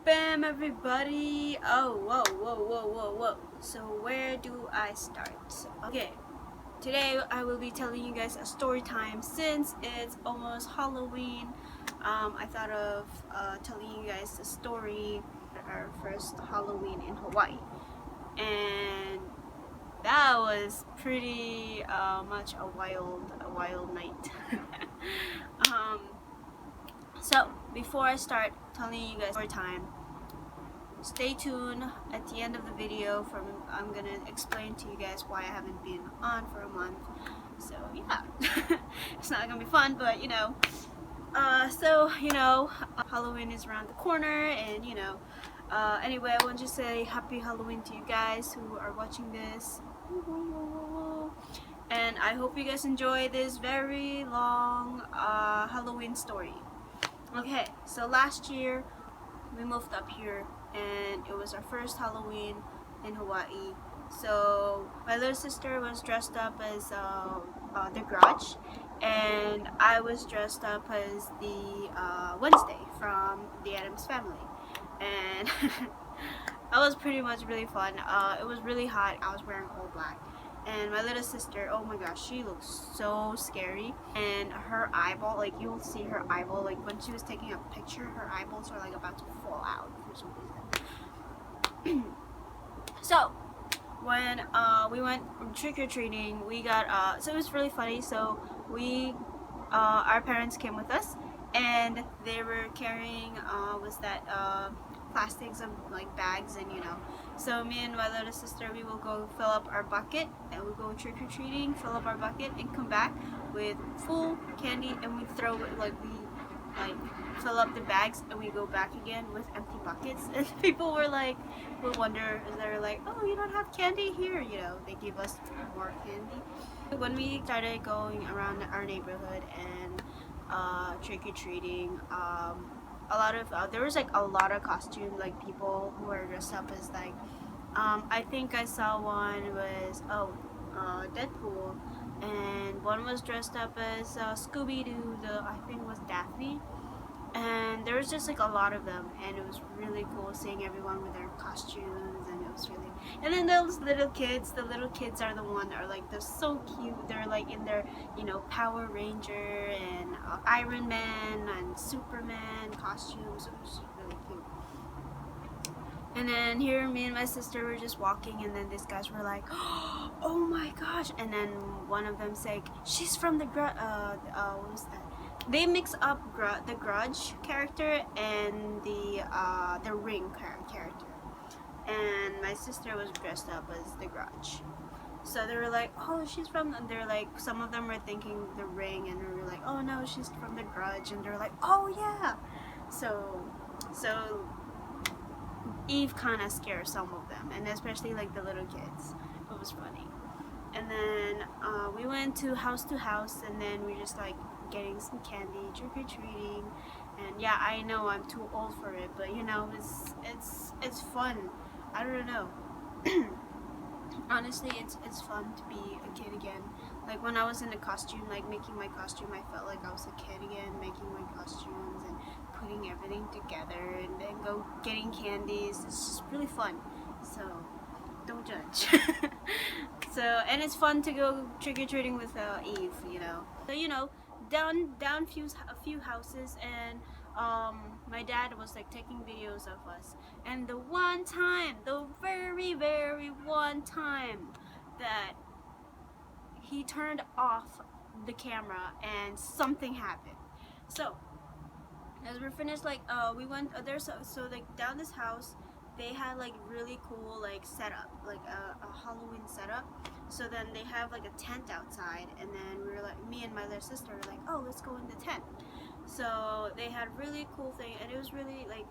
Bam, everybody! Oh, whoa. So where do I start? Okay, today I will be telling you guys a story time since it's almost Halloween. I thought of telling you guys a story at our first Halloween in Hawaii, and that was pretty much a wild night. um, so before I start telling you guys story time, stay tuned at the end of the video. I'm gonna explain to you guys why I haven't been on for a month. So yeah, it's not gonna be fun, but Halloween is around the corner, and anyway, I want to say happy Halloween to you guys who are watching this. And I hope you guys enjoy this very long Halloween story. Okay, so last year we moved up here and it was our first Halloween in Hawaii. So my little sister was dressed up as the Grudge, and I was dressed up as the Wednesday from the Addams Family. And that was pretty much really fun. It was really hot. I was wearing all black. And my little sister, oh my gosh, she looks so scary. And her eyeball, like you'll see her eyeball, like when she was taking a picture, her eyeballs are like about to fall out for some reason. So when we went trick-or-treating, we got so it was really funny. So we our parents came with us, and they were carrying plastics of like bags, and so me and my little sister, we will go fill up our bucket, and we'll go trick-or-treating, fill up our bucket, and come back with full candy, and we throw it, like we fill up the bags, and we go back again with empty buckets. And people would wonder, they're like, oh, you don't have candy here, they give us more candy. When we started going around our neighborhood and trick-or-treating, there was like a lot of costume, like people who were dressed up as like I think I saw one was Deadpool, and one was dressed up as Scooby-Doo, I think was Daphne. And there was just like a lot of them, and it was really cool seeing everyone with their costumes, and it was really. And then those little kids, the little kids are the one that are like, they're so cute. They're like in their Power Ranger and Iron Man and Superman costumes. It was really cute. And then here, me and my sister were just walking, and then these guys were like, "Oh my gosh!" And then one of them said, "She's from the what was that?" They mix up the Grudge character and the Ring character, and my sister was dressed up as the Grudge. So they were like, "Oh, she's from," and they're like, some of them were thinking the Ring, and we were like, "Oh no, she's from the Grudge," and they're like, "Oh yeah." So Eve kind of scared some of them, and especially like the little kids. It was funny. And then we went to house, and then we just like getting some candy, trick-or-treating. And yeah, I know I'm too old for it, but it's fun. I don't know. Honestly, it's fun to be a kid again. Like when I was in a costume, like making my costume, I felt like I was a kid again, making my costumes and putting everything together, and then go getting candies. It's just really fun. So don't judge. So, and it's fun to go trick-or-treating with Eve, So down a few houses, and my dad was like taking videos of us. And the very one time that he turned off the camera and something happened. So as we're finished, like we went there's so like down this house, they had like really cool like setup, like a Halloween setup. So then they have like a tent outside, and then we were like, me and my little sister were like, oh, let's go in the tent. So they had really cool thing, and it was really like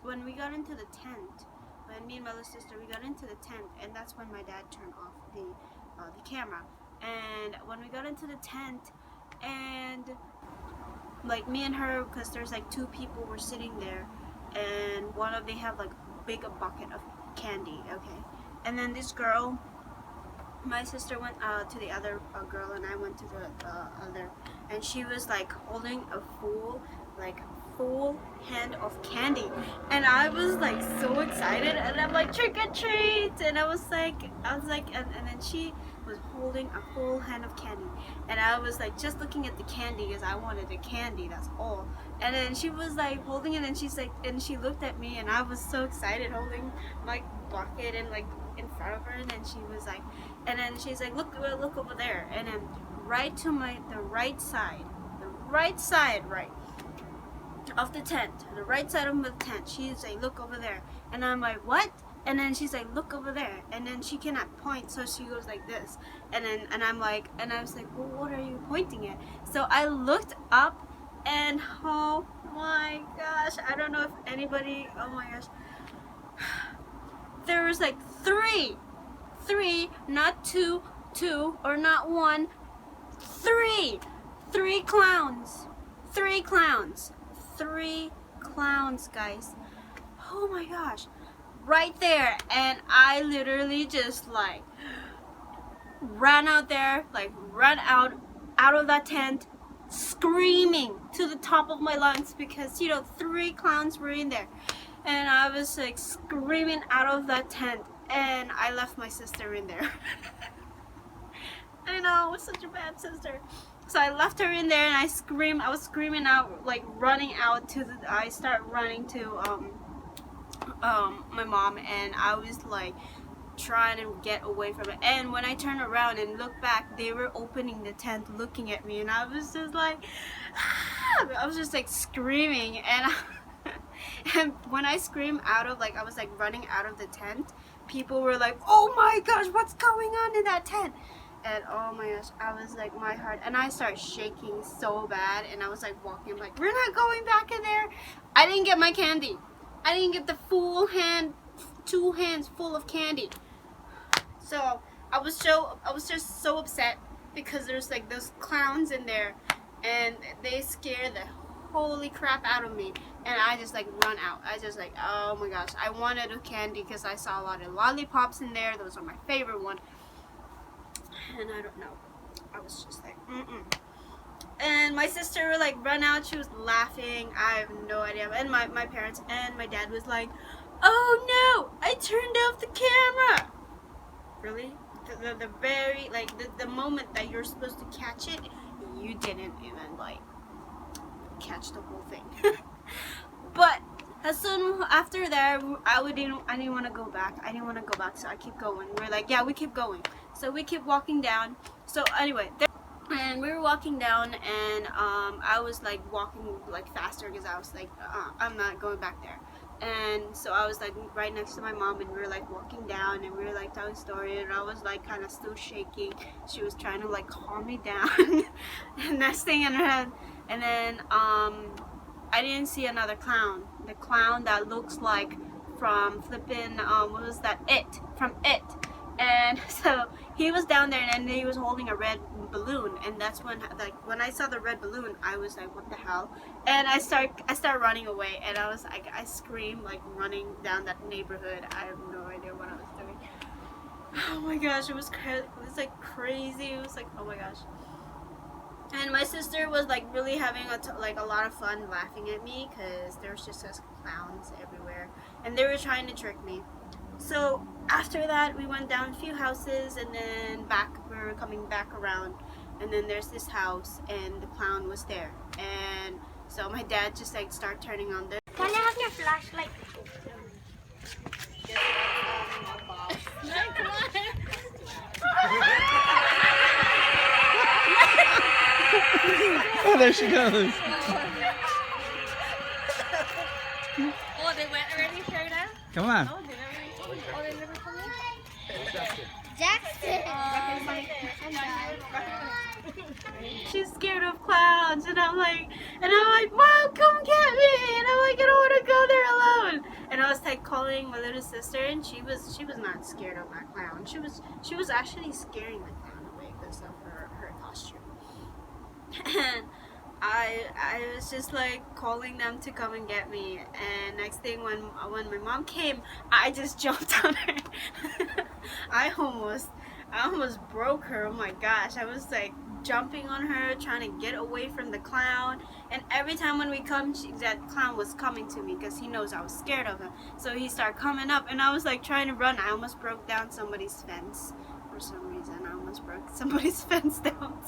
when we got into the tent, when me and my little sister, we got into the tent, and that's when my dad turned off the camera. And when we got into the tent, and like me and her, because there's like two people were sitting there, and they have like big a bucket of candy, okay, and then this girl, my sister went to the other girl, and I went to the other, and she was like holding a full full hand of candy, and I was like so excited, and I'm like, trick or treat, and I was like, and then she was holding a full hand of candy, and I was like just looking at the candy because I wanted the candy, that's all. And then she was like holding it, and she's like, and she looked at me, and I was so excited holding my bucket and like in front of her, and then she was like, and then she's like, look over there, and then right to the right side right of the tent, the right side of the tent, she's like, look over there, and I'm like, what? And then she's like, look over there, and then she cannot point, so she goes like this, and I'm like, and I was like, well, what are you pointing at? So I looked up, and oh my gosh, I don't know if anybody, oh my gosh, there was like three, not two, or not one, three clowns, guys. Oh my gosh, right there. And I literally just like ran out there, like ran out of that tent, screaming to the top of my lungs, because you know, three clowns were in there, and I was like screaming out of that tent, and I left my sister in there. I know, I was such a bad sister. So I left her in there, and I was screaming out, like running out to I start running to my mom, and I was like trying to get away from it. And when I turned around and looked back, they were opening the tent looking at me, and I was just like, ah! I was just like screaming, and and when I screamed out of, like, I was like running out of the tent, people were like, oh my gosh, what's going on in that tent? And oh my gosh, I was like, my heart, and I started shaking so bad, and I was like walking, I'm like, we're not going back in there. I didn't get my candy. I didn't get the full hand, 2 hands full of candy. So I was just so upset, because there's like those clowns in there, and they scared the holy crap out of me, and I just like run out. I just like, oh my gosh, I wanted a candy because I saw a lot of lollipops in there. Those are my favorite one. And I don't know, I was just like, and my sister like run out, she was laughing, I have no idea, and my parents and my dad was like, oh no, I turned off the camera. Really? The very, like, the moment that you're supposed to catch it, you didn't even like catch the whole thing. But as soon after that, I didn't want to go back. So I keep going. We're like, yeah, we keep going. So we keep walking down. So anyway, and we were walking down, and I was like walking like faster, because I was like, I'm not going back there. And so I was like right next to my mom, and we were like walking down, and we were like telling a story, and I was like kind of still shaking. She was trying to like calm me down. And next thing in her head, and then I didn't see another clown. The clown that looks like from flipping, what was that? From It. And so he was down there, and he was holding a red balloon, and that's when, like, when I saw the red balloon, I was like, what the hell? And I start running away, and I was like, I screamed like running down that neighborhood. I have no idea what I was doing. Oh my gosh, it was like crazy. It was like, oh my gosh. And my sister was like really having a lot of fun laughing at me, because there was just those clowns everywhere, and they were trying to trick me. So after that, we went down a few houses, and then we were coming back around, and then there's this house, and the clown was there. And so my dad just like started turning on the. Can I have your flashlight? No, come on. Oh, there she goes. Oh, they went already, showed up? Come on. Oh, they never come in? Jackson. She's scared of clowns, and I'm like, Mom, come get me, and I'm like, I don't want to go there alone. And I was like calling my little sister, and she was not scared of that clown. She was actually scaring the clown away because of her costume. And I was just like calling them to come and get me, and next thing when my mom came, I just jumped on her. I almost broke her. Oh my gosh, I was like jumping on her, trying to get away from the clown, And every time when we come, that clown was coming to me because he knows I was scared of him. So he started coming up, and I was like trying to run. I almost broke down somebody's fence for some reason. I almost broke somebody's fence down.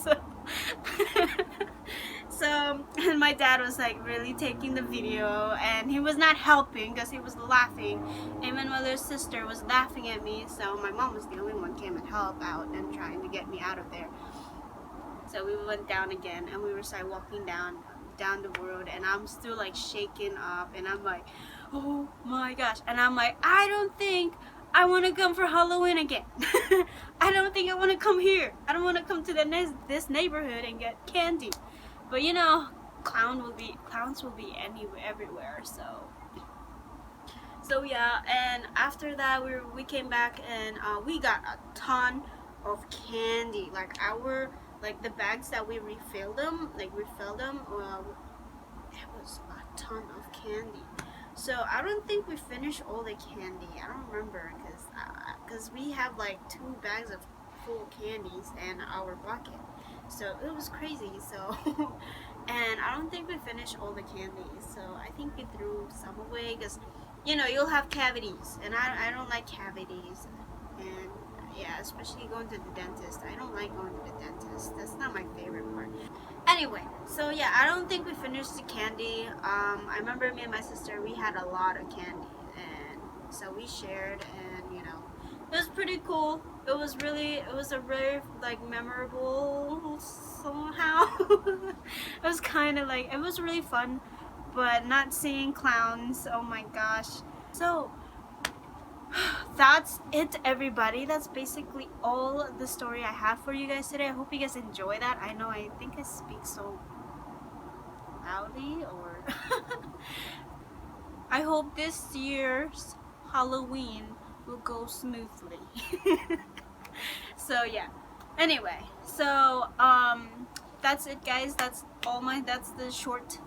So and my dad was like really taking the video, and he was not helping because he was laughing. And my mother's sister was laughing at me, so my mom was the only one came and helped out and trying to get me out of there. So we went down again, and we were started walking down the road, and I'm still like shaking up, and I'm like, oh my gosh, and I'm like, I don't think I want to come for Halloween again. I don't think I want to come here. I don't want to come to this neighborhood and get candy. But you know, clowns will be everywhere. So yeah, and after that we came back, and we got a ton of candy. Like the bags that we refilled them, it was a ton of candy. So I don't think we finished all the candy. I don't remember because we have like 2 bags of full candies and our bucket. So it was crazy. So and I don't think we finished all the candies. So I think we threw some away because you know you'll have cavities, and I don't like cavities. And yeah, especially going to the dentist. I don't like going to the dentist. That's not my favorite part. Anyway, so yeah, I don't think we finished the candy. I remember me and my sister, we had a lot of candy, and so we shared, and you know, it was pretty cool. It was a very like memorable somehow. It was kind of like, it was really fun, but not seeing clowns, oh my gosh. So that's it, everybody. That's basically all the story I have for you guys today. I hope you guys enjoy that. I know I think I speak so loudly, or I hope this year's Halloween will go smoothly. So yeah, anyway, so that's it, guys. That's the short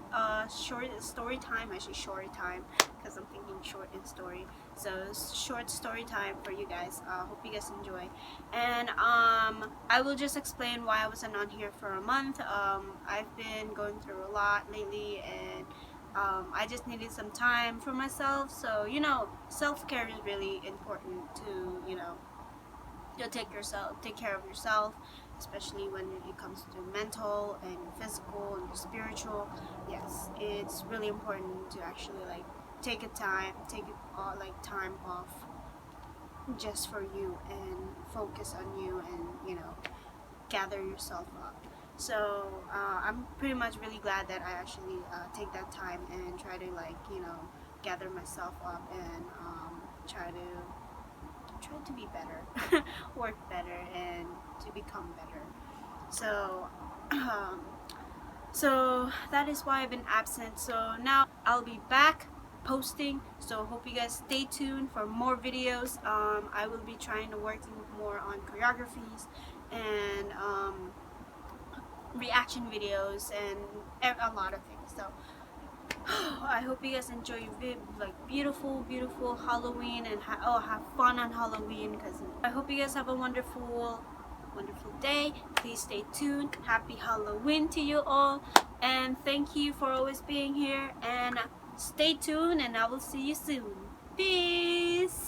story time, actually short time, because I'm thinking short and story. So short story time for you guys. Hope you guys enjoy. And I will just explain why I wasn't on here for a month. I've been going through a lot lately, and I just needed some time for myself. So you know, self-care is really important to, you know, to take care of yourself, especially when it comes to mental and physical and spiritual. Yes, it's really important to actually like take time off just for you, and focus on you, and you know, gather yourself up. So I'm pretty much really glad that I actually take that time and try to, like, you know, gather myself up, and try to be better, work better, and to become better. So so that is why I've been absent. So now I'll be back posting, so hope you guys stay tuned for more videos. I will be trying to work more on choreographies and reaction videos and a lot of things. So I hope you guys enjoy like beautiful Halloween, and have fun on Halloween, because I hope you guys have a wonderful day. Please stay tuned. Happy Halloween to you all, and thank you for always being here, and stay tuned, and I will see you soon. Peace.